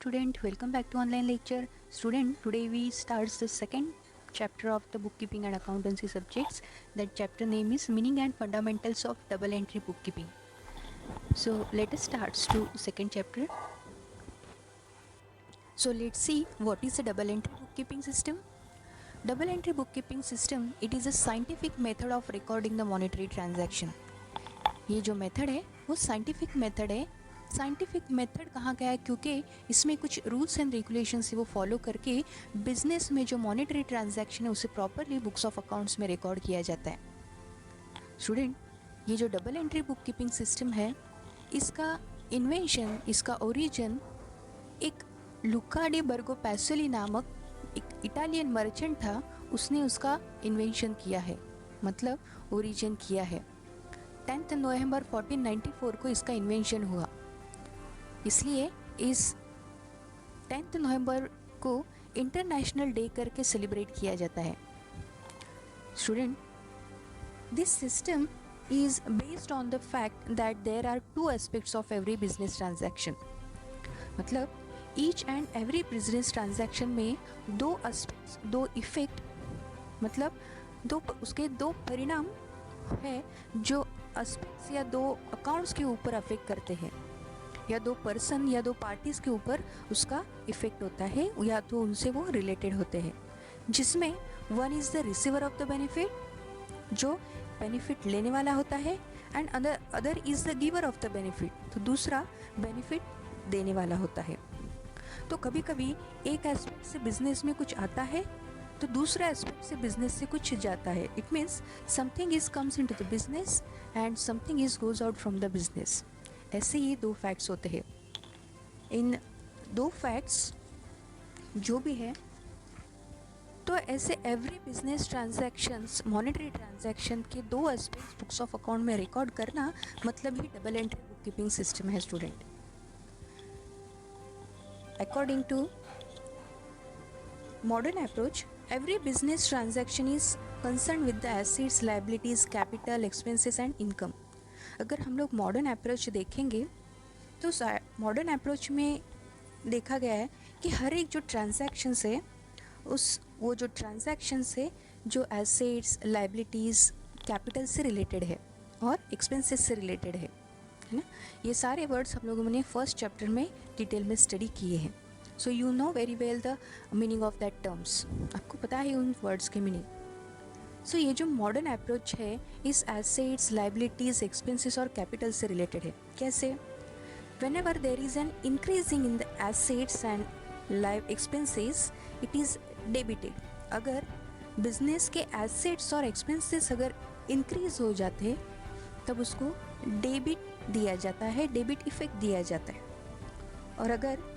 student, welcome back to online lecture. Student, today we start the second chapter of the bookkeeping and accountancy subjects. That chapter name is Meaning and Fundamentals of Double Entry Bookkeeping. So let us start to second chapter. So let's see what is a double entry bookkeeping system. Double entry bookkeeping system, it is a scientific method of recording the monetary transaction. ये जो method है वो scientific method है. Scientific method कहा गया है क्योंकि इसमें कुछ रूल्स एंड रेगुलेशंस है वो फॉलो करके बिजनेस में जो मॉनेटरी ट्रांजैक्शन है उसे प्रॉपरली बुक्स ऑफ अकाउंट्स में रिकॉर्ड किया जाता है. स्टूडेंट, ये जो double entry book keeping system है इसका इन्वेंशन, इसका ओरिजिन एक लुका डी बर्गो पैसोली नामक एक इटालियन मर्चेंट था, उसने उसका इन्वेंशन किया है, मतलब ओरिजिन किया है. 10 नवंबर 1494 को इसका इन्वेंशन हुआ, इसलिए इस 10 नवंबर को इंटरनेशनल डे करके सेलिब्रेट किया जाता है. Student, this system is based on the fact that there are two aspects of every business transaction. मतलब each and every business transaction में दो aspects, दो effect, मतलब उसके दो परिणाम है जो aspects या दो accounts के ऊपर अफेक्ट करते हैं, या दो पर्सन या दो पार्टीज के ऊपर उसका इफेक्ट होता है, या तो उनसे वो रिलेटेड होते हैं. जिसमें one is the receiver of the benefit, जो बेनिफिट लेने वाला होता है, and other is the giver of the benefit, तो दूसरा बेनिफिट देने वाला होता है. तो कभी कभी एक एस्पेक्ट से बिजनेस में कुछ आता है तो दूसरा एस्पेक्ट से बिजनेस से कुछ जाता है. It means something is comes into the business and something is goes out from the business. ऐसे ये दो फैक्ट्स होते हैं. इन दो फैक्ट्स जो भी है, तो ऐसे every business transactions, monetary transaction के दो एस्पेक्ट्स बुक्स ऑफ अकाउंट में रिकॉर्ड करना, मतलब ही double entry book keeping system है. Student, according to modern approach, every business transaction is concerned with the assets, liabilities, capital, expenses and income. अगर हम लोग मॉडर्न अप्रोच देखेंगे तो मॉडर्न अप्रोच में देखा गया है कि हर एक जो ट्रांजैक्शंस है वो जो ट्रांजैक्शंस है जो एसेट्स, लाइबिलिटीज़, कैपिटल से रिलेटेड है और एक्सपेंसेस से रिलेटेड है ना. ये सारे वर्ड्स हम लोगों ने फर्स्ट चैप्टर में डिटेल में स्टडी किए हैं. So you know very well the meaning of that terms, आपको पता है उन वर्ड्स के मीनिंग. सो ये जो मॉडर्न अप्रोच है इस एसेट्स, लाइबिलिटीज़, एक्सपेंसेस और कैपिटल से रिलेटेड है. कैसे? whenever there is an increasing in the assets and live expenses, it is debited. अगर बिजनेस के एसेट्स और एक्सपेंसेस अगर इंक्रीज हो जाते हैं तब उसको डेबिट दिया जाता है, डेबिट इफेक्ट दिया जाता है. और अगर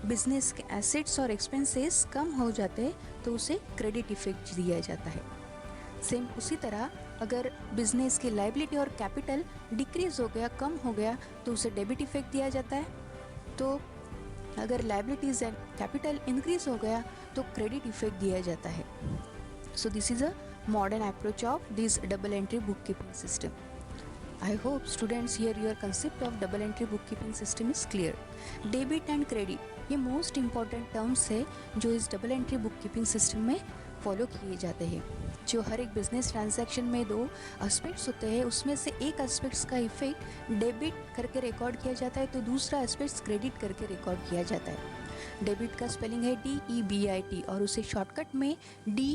बिजनेस के एसेट्स और एक्सपेंसेस कम हो जाते हैं तो उसे क्रेडिट इफेक्ट दिया जाता है. सेम उसी तरह अगर बिजनेस की लाइबिलिटी और कैपिटल डिक्रीज हो गया, कम हो गया, तो उसे डेबिट इफेक्ट दिया जाता है. तो अगर लाइबिलिटीज एंड कैपिटल इंक्रीज हो गया तो क्रेडिट इफेक्ट दिया जाता है. So this is a modern approach of this double entry book keeping system. I hope students here your concept of double entry bookkeeping system is clear. Debit and credit ये most important terms है जो इस double entry book keeping system में follow किए जाते हैं. जो हर एक बिजनेस ट्रांजैक्शन में दो एस्पेक्ट्स होते हैं, उसमें से एक एस्पेक्ट्स का इफेक्ट डेबिट करके रिकॉर्ड किया जाता है तो दूसरा एस्पेक्ट्स क्रेडिट करके रिकॉर्ड किया जाता है. डेबिट का स्पेलिंग है DEBIT और उसे शॉर्टकट में D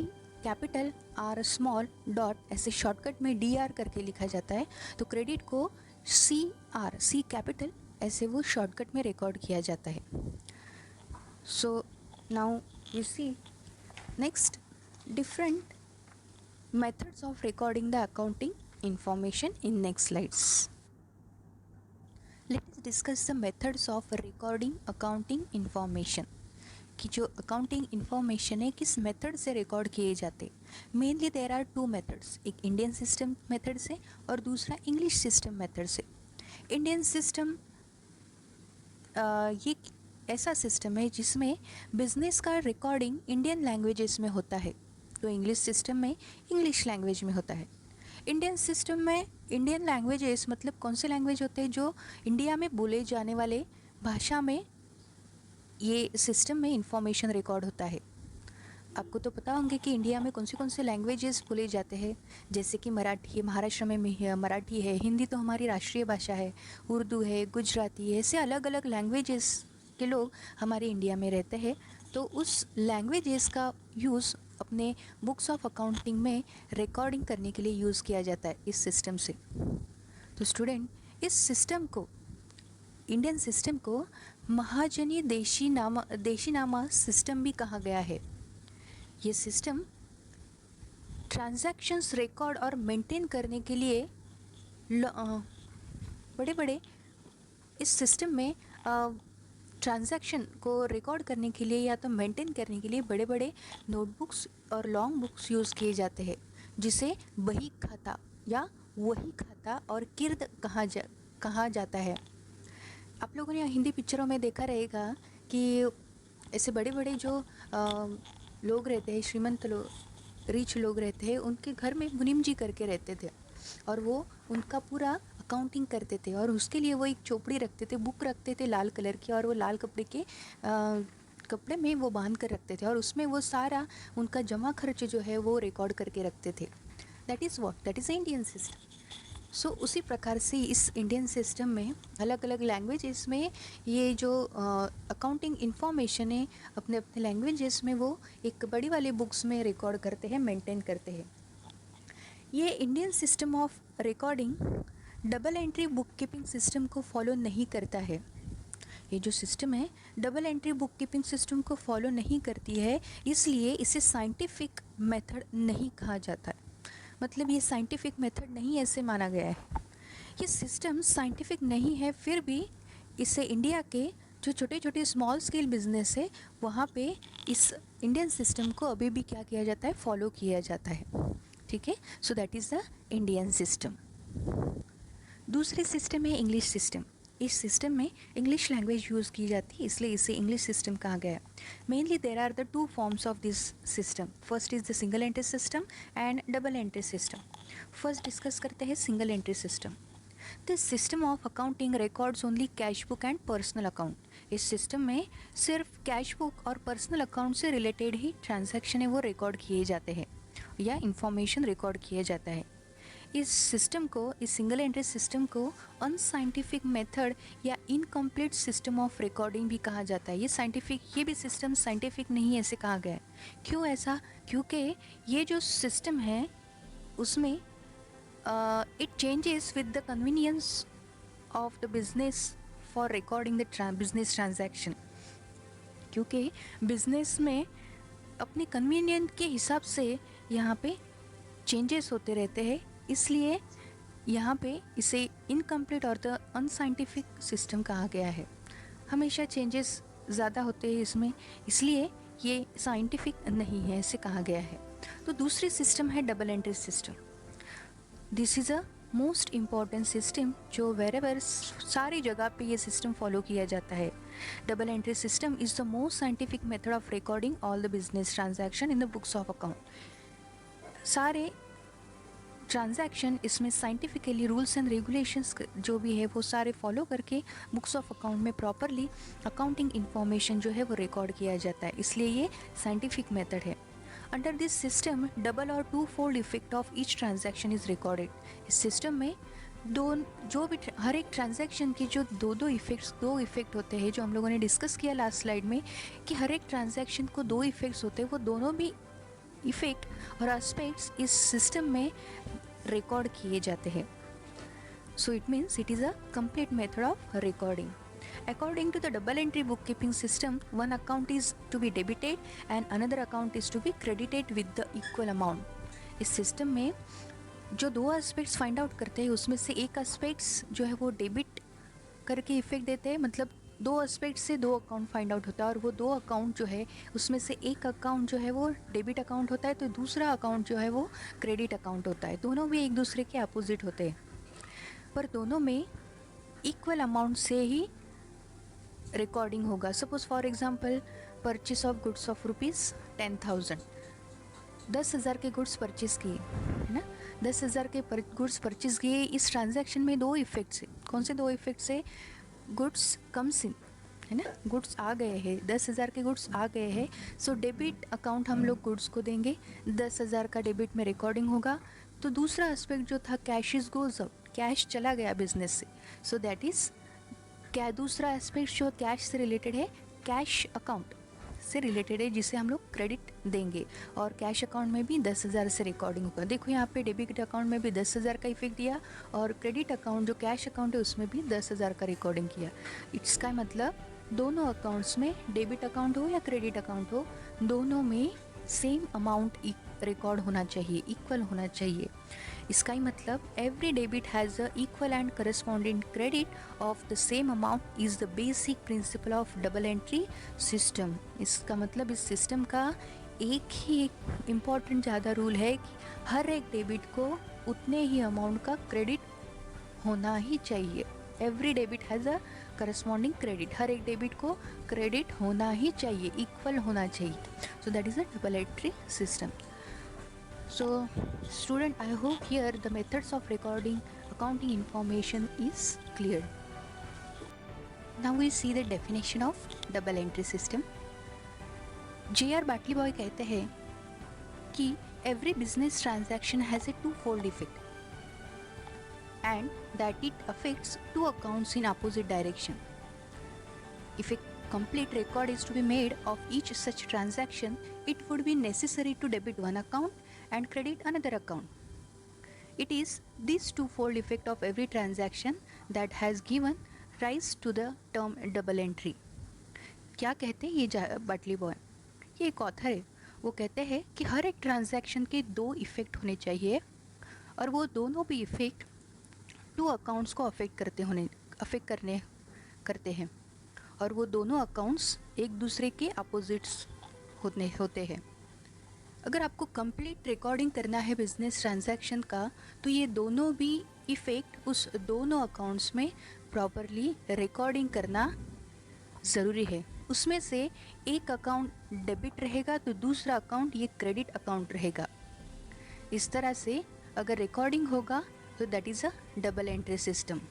capital R small dot ऐसे शॉर्टकट में DR करके लिखा जाता है. तो क्रेडिट को C कैपिटल ऐसे वो शॉर्टकट में रिकॉर्ड किया जाता है. So now you see next different methods of recording the accounting information in next slides. Let us discuss the methods of recording accounting information. कि जो अकाउंटिंग इन्फॉर्मेशन है किस मेथड से रिकॉर्ड किए जाते. Mainly there are two methods, एक Indian system method से और दूसरा इंग्लिश सिस्टम मेथड से. इंडियन सिस्टम ये ऐसा सिस्टम है जिसमें बिजनेस का रिकॉर्डिंग इंडियन लैंग्वेजेस में होता है, तो इंग्लिश सिस्टम में इंग्लिश लैंग्वेज में होता है. इंडियन सिस्टम में इंडियन लैंग्वेजेस मतलब कौन से लैंग्वेज होते हैं जो इंडिया में बोले जाने वाले भाषा में ये सिस्टम में इंफॉर्मेशन रिकॉर्ड होता है। आपको तो पता होंगे कि इंडिया में कौन से लैंग्वेजेस बोले जाते हैं, जैसे कि मराठी है, महाराष्ट्र में मराठी है, हिंदी तो हमारी राष्ट्रीय भाषा है, उर्दू है, गुजराती है, ऐसे अलग अलग लैंग्वेजेस के लोग हमारे इंडिया में रहते हैं। तो उस लैंग्वेजेस का यूज़ अपने बुक्स ऑफ अकाउंटिंग में रिकॉर्डिंग करने के लिए यूज़ किया जाता है इस सिस्टम से। तो स्टूडेंट, इस सिस्टम को, इंडियन सिस्टम को महाजनी देशीनामा सिस्टम भी कहा गया है। ये सिस्टम ट्रांजैक्शंस रिकॉर्ड और मेंटेन करने के लिए बड़े बड़े इस सिस्टम में ट्रांजैक्शन को रिकॉर्ड करने के लिए या तो मेंटेन करने के लिए बड़े बड़े नोटबुक्स और लॉन्ग बुक्स यूज़ किए जाते हैं, जिसे बही खाता या वही खाता और किर्द कहा जाता है। आप लोगों ने हिंदी पिक्चरों में देखा रहेगा कि ऐसे बड़े बड़े जो लोग रहते हैं, श्रीमंत लोग, रिच लोग रहते हैं, उनके घर में मुनीम जी करके रहते थे और वो उनका पूरा अकाउंटिंग करते थे और उसके लिए वो एक चोपड़ी रखते थे, बुक रखते थे लाल कलर की, और वो लाल कपड़े में वो बांध कर रखते थे और उसमें वो सारा उनका जमा खर्च जो है वो रिकॉर्ड करके रखते थे। That is Indian system. So उसी प्रकार से इस इंडियन सिस्टम में अलग अलग लैंग्वेजेस में ये जो अकाउंटिंग इंफॉर्मेशन है अपने अपने लैंग्वेजेस में वो एक बड़ी वाली बुक्स में रिकॉर्ड करते हैं, मेंटेन करते हैं। ये Indian system of recording double entry book keeping system को फॉलो नहीं करता है। ये जो सिस्टम है double entry book keeping system को फॉलो नहीं करती है, इसलिए इसे साइंटिफिक मेथड नहीं कहा जाता है। मतलब ये साइंटिफिक मेथड नहीं ऐसे माना गया है। ये सिस्टम साइंटिफिक नहीं है, फिर भी इसे इंडिया के जो छोटे छोटे स्मॉल स्केल बिजनेस है वहाँ पे इस इंडियन सिस्टम को अभी भी क्या किया जाता है, फॉलो किया जाता है। ठीक है, so that is the Indian system. दूसरी सिस्टम है इंग्लिश सिस्टम। इस सिस्टम में इंग्लिश लैंग्वेज यूज़ की जाती है, इसलिए इसे इंग्लिश सिस्टम कहा गया है। Mainly there are the two forms of this system. First is the single entry system and double entry system. First discuss करते हैं single entry system. This system of accounting records only cash book and personal account. इस system में सिर्फ cash book और personal account से related ही transaction है वो रिकॉर्ड किए जाते हैं या इंफॉर्मेशन रिकॉर्ड किया जाता है। इस सिस्टम को, इस सिंगल एंट्री सिस्टम को अनसाइंटिफिक मेथड या इनकम्प्लीट सिस्टम ऑफ रिकॉर्डिंग भी कहा जाता है। ये भी सिस्टम साइंटिफिक नहीं ऐसे कहा गया है। क्यों ऐसा? क्योंकि ये जो सिस्टम है उसमें it changes with the convenience of the business for recording the business transaction. क्योंकि बिजनेस में अपने कन्वीनियंट के हिसाब से यहाँ पे चेंजेस होते रहते हैं, इसलिए यहाँ पे इसे इनकम्प्लीट और द अनसाइंटिफिक सिस्टम कहा गया है। हमेशा चेंजेस ज़्यादा होते हैं इसमें, इसलिए ये साइंटिफिक नहीं है ऐसे कहा गया है। तो दूसरी सिस्टम है double entry system. This is a most important system जो वेरेवर सारी जगह पे ये सिस्टम फॉलो किया जाता है। Double entry system is the most scientific method of recording all the business transaction in the books of account. सारे transaction इसमें साइंटिफिकली रूल्स एंड रेगुलेशंस जो भी है वो सारे फॉलो करके बुक्स ऑफ अकाउंट में प्रॉपरली अकाउंटिंग इन्फॉर्मेशन जो है वो रिकॉर्ड किया जाता है, इसलिए ये साइंटिफिक मेथड है। अंडर दिस सिस्टम डबल और two fold effect of each transaction is recorded. इस सिस्टम में जो भी हर एक ट्रांजैक्शन की जो दो इफेक्ट होते हैं, जो हम लोगों ने डिस्कस किया लास्ट स्लाइड में कि हर एक ट्रांजैक्शन को दो इफेक्ट्स होते हैं, वो दोनों भी इफेक्ट और एस्पेक्ट्स इस सिस्टम में रिकॉर्ड किए जाते हैं। So it means it is a complete method of recording. According to the double entry bookkeeping system, one account is to be debited and another account is to be credited with the equal amount। इस system में जो दो aspects find out करते हैं उसमें से एक aspects जो है वो डेबिट करके इफेक्ट देते हैं, मतलब दो एस्पेक्ट से दो अकाउंट फाइंड आउट होता है और वो दो अकाउंट जो है उसमें से एक अकाउंट जो है वो डेबिट अकाउंट होता है तो दूसरा अकाउंट जो है वो क्रेडिट अकाउंट होता है। दोनों भी एक दूसरे के अपोजिट होते हैं, पर दोनों में इक्वल अमाउंट से ही रिकॉर्डिंग होगा। Suppose for example purchase of goods of ₹10,000, 10,000 के गुड्स परचेज किए है ना, 10,000 के गुड्स परचेज किए। इस ट्रांजैक्शन में दो इफेक्ट्स है। कौन से दो इफेक्ट्स है? गुड्स कम्स इन है ना, गुड्स आ गए हैं, 10,000 के गुड्स आ गए हैं, सो डेबिट अकाउंट हम लोग गुड्स को देंगे, 10,000 का डेबिट में रिकॉर्डिंग होगा। तो दूसरा एस्पेक्ट जो था cash is goes out, cash चला गया बिजनेस से, सो दैट इज़ क्या दूसरा एस्पेक्ट जो कैश से रिलेटेड है, कैश अकाउंट से रिलेटेड है, जिसे हम लोग क्रेडिट देंगे। और कैश अकाउंट में भी 10,000 से रिकॉर्डिंग होगा। देखो यहाँ पे डेबिट अकाउंट में भी 10,000 का इफेक्ट दिया, और क्रेडिट अकाउंट जो कैश अकाउंट है उसमें भी 10,000 का रिकॉर्डिंग किया। इसका मतलब दोनों अकाउंट्स में, डेबिट अकाउंट हो या क्रेडिट अकाउंट हो, दोनों में सेम अमाउंट रिकॉर्ड होना चाहिए, इक्वल होना चाहिए। इसका ही मतलब every debit has a equal and corresponding credit of the same amount is the basic principle of double entry system. इसका मतलब इस सिस्टम का एक ही इम्पॉर्टेंट ज़्यादा रूल है कि हर एक डेबिट को उतने ही अमाउंट का क्रेडिट होना ही चाहिए। Every debit has a corresponding credit, हर एक डेबिट को क्रेडिट होना ही चाहिए, इक्वल होना चाहिए। So that is a double entry system. So student, I hope here the methods of recording accounting information is clear. Now we see the definition of double entry system. J.R. Batley Boy कहते हैं कि every business transaction has a two-fold effect and that it affects two accounts in opposite direction. If a complete record is to be made of each such transaction, it would be necessary to debit one account and credit another account. It is this twofold effect of every transaction that has given rise to the term double entry. क्या कहते हैं ये butterly boy, ये एक author है, वो कहते हैं कि हर एक ट्रांजैक्शन के दो इफ़ेक्ट होने चाहिए और वो दोनों भी इफ़ेक्ट टू अकाउंट्स को अफेक्ट करते हैं और वो दोनों अकाउंट्स एक दूसरे के अपोजिट्स होते हैं। अगर आपको कंप्लीट रिकॉर्डिंग करना है बिजनेस ट्रांजैक्शन का, तो ये दोनों भी इफ़ेक्ट उस दोनों अकाउंट्स में प्रॉपरली रिकॉर्डिंग करना ज़रूरी है। उसमें से एक अकाउंट डेबिट रहेगा तो दूसरा अकाउंट ये क्रेडिट अकाउंट रहेगा। इस तरह से अगर रिकॉर्डिंग होगा तो that is a double entry system.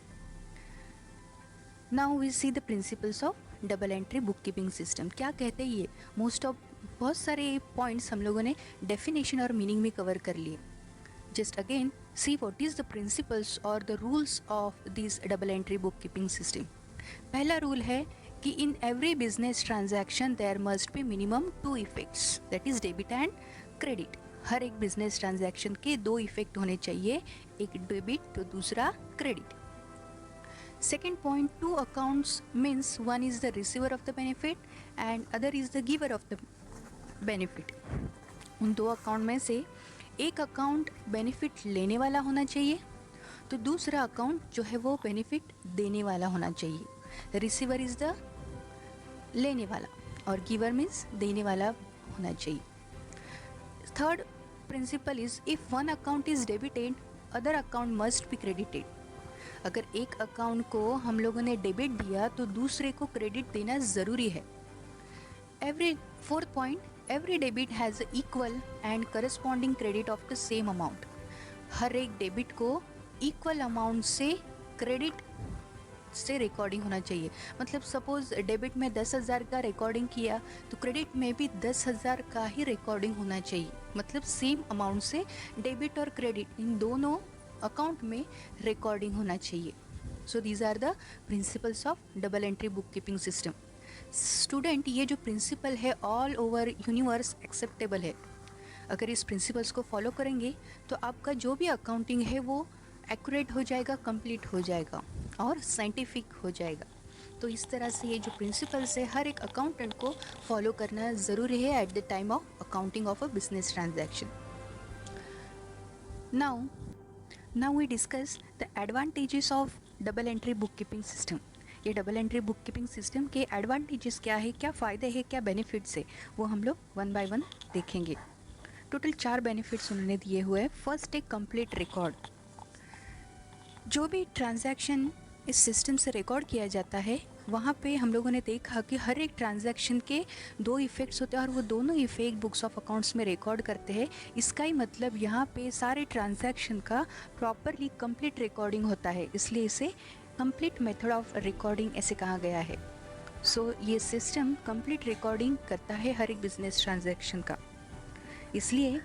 Now we see the principles of double entry book keeping system. क्या कहते हैं ये? बहुत सारे पॉइंट्स हम लोगों ने डेफिनेशन और मीनिंग में कवर कर लिए। Just again see what is the principles और the rules of this double entry book keeping system. पहला रूल है कि in every business transaction there must be minimum two effects, that is debit and credit. हर एक business transaction के दो effect होने चाहिए, एक डेबिट तो दूसरा credit. Second point, two accounts means one is the receiver of the benefit and other is the giver of the benefit. उन दो अकाउंट में से एक अकाउंट बेनिफिट लेने वाला होना चाहिए तो दूसरा अकाउंट जो है वो बेनिफिट देने वाला होना चाहिए। रिसीवर इज़ द लेने वाला और गिवर मीन्स देने वाला होना चाहिए। Third principal is if one account is debited other account must be credited. अगर एक अकाउंट को हम लोगों ने डेबिट दिया तो दूसरे को क्रेडिट देना ज़रूरी है। Fourth point, every debit has equal and corresponding credit of the same amount. हर एक डेबिट को इक्वल अमाउंट से क्रेडिट से रिकॉर्डिंग होना चाहिए। मतलब सपोज़ डेबिट में 10,000 का रिकॉर्डिंग किया तो क्रेडिट में भी 10,000 का ही रिकॉर्डिंग होना चाहिए। मतलब सेम अमाउंट से डेबिट और क्रेडिट इन दोनों अकाउंट में रिकॉर्डिंग होना चाहिए। So these are the principles of double entry book keeping system. Student, ये जो प्रिंसिपल है ऑल ओवर यूनिवर्स एक्सेप्टेबल है। अगर इस प्रिंसिपल्स को फॉलो करेंगे तो आपका जो भी अकाउंटिंग है वो एक्यूरेट हो जाएगा, कंप्लीट हो जाएगा और साइंटिफिक हो जाएगा। तो इस तरह से ये जो प्रिंसिपल्स है हर एक अकाउंटेंट को फॉलो करना ज़रूरी है at the time of accounting of a business transaction. Now we discuss the advantages of double entry bookkeeping system. ये double entry book keeping system के एडवांटेजेस क्या है, क्या फ़ायदे हैं, क्या बेनिफिट्स है, वो हम लोग वन बाय वन देखेंगे। टोटल 4 बेनिफिट्स उन्होंने दिए हुए हैं। फर्स्ट एक कंप्लीट रिकॉर्ड। जो भी ट्रांजैक्शन इस सिस्टम से रिकॉर्ड किया जाता है वहाँ पे हम लोगों ने देखा कि हर एक ट्रांजैक्शन के दो इफ़ेक्ट्स होते हैं और वो दोनों इफ़ेक्ट बुक्स ऑफ अकाउंट्स में रिकॉर्ड करते हैं। इसका ही मतलब यहाँ पे सारे ट्रांजैक्शन का प्रॉपरली कंप्लीट रिकॉर्डिंग होता है, इसलिए इसे कंप्लीट मेथड ऑफ रिकॉर्डिंग ऐसे कहा गया है। सो ये सिस्टम कंप्लीट रिकॉर्डिंग करता है हर एक बिजनेस ट्रांजैक्शन का। इसलिए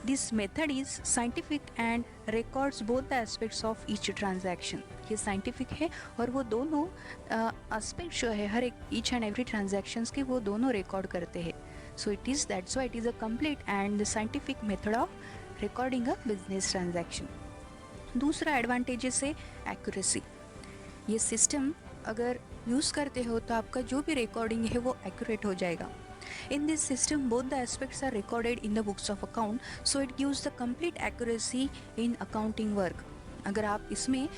this method is scientific and records both the aspects of each transaction. ये साइंटिफिक है और वो दोनों एस्पेक्ट जो है हर एक ईच एंड एवरी ट्रांजैक्शंस के वो दोनों रिकॉर्ड करते हैं। So it is that's why it is a complete and scientific method of recording a business transaction. दूसरा एडवांटेजेस है एक्यूरेसी। ये सिस्टम अगर यूज़ करते हो तो आपका जो भी रिकॉर्डिंग है वो एक्यूरेट हो जाएगा। In this system, both the aspects are recorded in the books of account, so it gives the complete accuracy in accounting work. अगर आप इसमें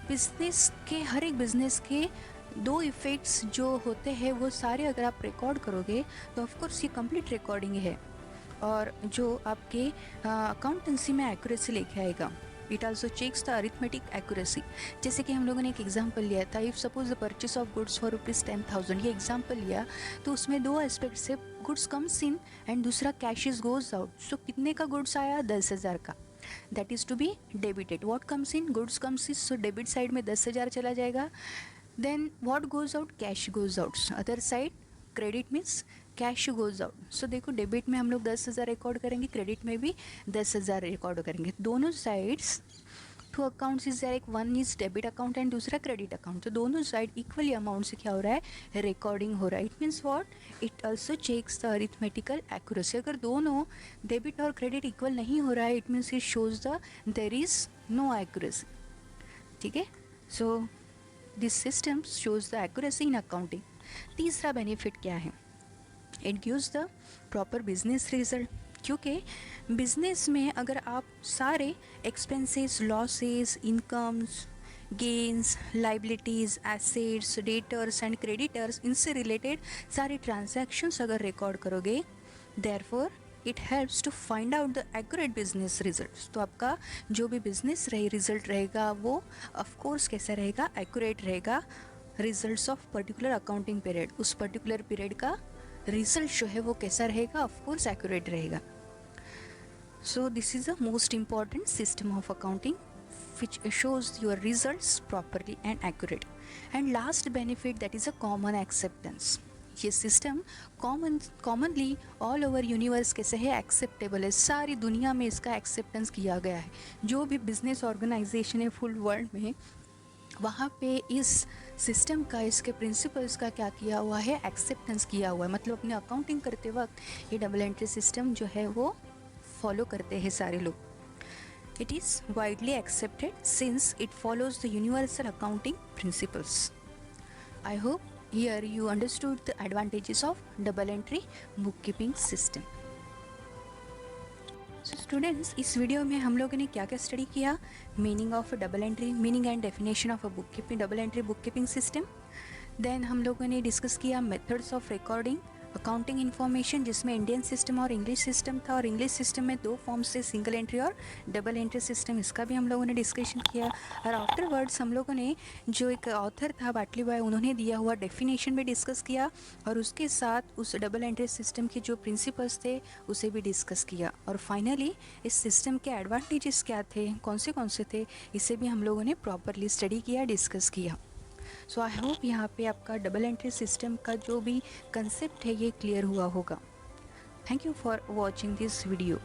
बिजनेस के हर एक बिजनेस के दो इफ़ेक्ट्स जो होते हैं वो सारे अगर आप रिकॉर्ड करोगे तो ऑफ कोर्स ये कंप्लीट रिकॉर्डिंग है और जो आपके अकाउंटेंसी में एक्यूरेसी लेके आएगा। It also checks the arithmetic accuracy. जैसे कि हम लोगों ने एक एग्जांपल लिया था, if suppose the purchase of goods for ₹10,000, ये एग्जांपल लिया तो उसमें दो एस्पेक्ट से गुड्स कम्स इन एंड दूसरा कैशेस गोज आउट। सो कितने का गुड्स आया? 10,000 का। That is to be debited. What comes in? Goods comes in, so debit side में 10,000 चला जाएगा। Then what goes out? Cash goes out. Other side credit means cash goes out. So देखो, debit में हम लोग 10,000 record करेंगे, credit में भी 10,000 रिकॉर्ड करेंगे। दोनों sides two accounts is there, एक one is debit account and दूसरा क्रेडिट अकाउंट। तो दोनों साइड इक्वली अमाउंट से क्या हो रहा है? रिकॉर्डिंग हो रहा है। It means what? It also checks the arithmetical accuracy. अगर दोनों डेबिट और क्रेडिट इक्वल नहीं हो रहा है, it means it shows the there is no accuracy. ठीक है, so this system shows the accuracy in accounting. तीसरा बेनिफिट क्या है? It gives the proper business result. क्योंकि बिजनेस में अगर आप सारे expenses, losses, incomes, gains, liabilities, assets, debtors and creditors, इनसे रिलेटेड सारे ट्रांजैक्शंस अगर रिकॉर्ड करोगे, therefore it helps to find out the accurate business results. तो आपका जो भी बिजनेस रिजल्ट रहेगा वो ऑफकोर्स कैसा रहेगा? एक्यूरेट रहेगा। Results of particular accounting period, उस पर्टिकुलर पीरियड का रिजल्ट जो है वो कैसा रहेगा? ऑफकोर्स एक्यूरेट रहेगा। So this is the most important system of accounting which shows your results properly and accurate. And last benefit, that is a common acceptance. ये system commonly all over universe कैसे है? Acceptable है। सारी दुनिया में इसका acceptance किया गया है। जो भी बिजनेस ऑर्गेनाइजेशन है फुल वर्ल्ड में, वहाँ पे इस सिस्टम का, इसके प्रिंसिपल्स का क्या किया हुआ है? एक्सेप्टेंस किया हुआ है। मतलब अपने अकाउंटिंग करते वक्त ये डबल एंट्री सिस्टम जो है वो फॉलो करते हैं सारे लोग। It is widely accepted since it follows the universal accounting principles. I hope here you understood the advantages of double entry bookkeeping system. So students, इस वीडियो में हम लोगों ने क्या क्या स्टडी किया? Meaning of double entry, meaning and definition of a bookkeeping, double entry bookkeeping system. Then हम लोगों ने डिस्कस किया methods of recording accounting information, जिसमें इंडियन सिस्टम और इंग्लिश सिस्टम था, और इंग्लिश सिस्टम में दो फॉर्म्स थे, सिंगल एंट्री और डबल एंट्री सिस्टम। इसका भी हम लोगों ने डिस्कशन किया। और आफ्टर वर्ड्स हम लोगों ने जो एक ऑथर था बाटली बाय, उन्होंने दिया हुआ डेफिनेशन भी डिस्कस किया, और उसके साथ उस डबल एंट्री सिस्टम के जो प्रिंसिपल्स थे उसे भी डिस्कस किया। और फाइनली इस सिस्टम के एडवांटेजेस क्या थे, कौन से थे, इसे भी हम लोगों ने प्रॉपरली स्टडी किया, डिस्कस किया। सो आई होप यहाँ पे आपका डबल एंट्री सिस्टम का जो भी कंसेप्ट है ये क्लियर हुआ होगा। Thank you for watching this video.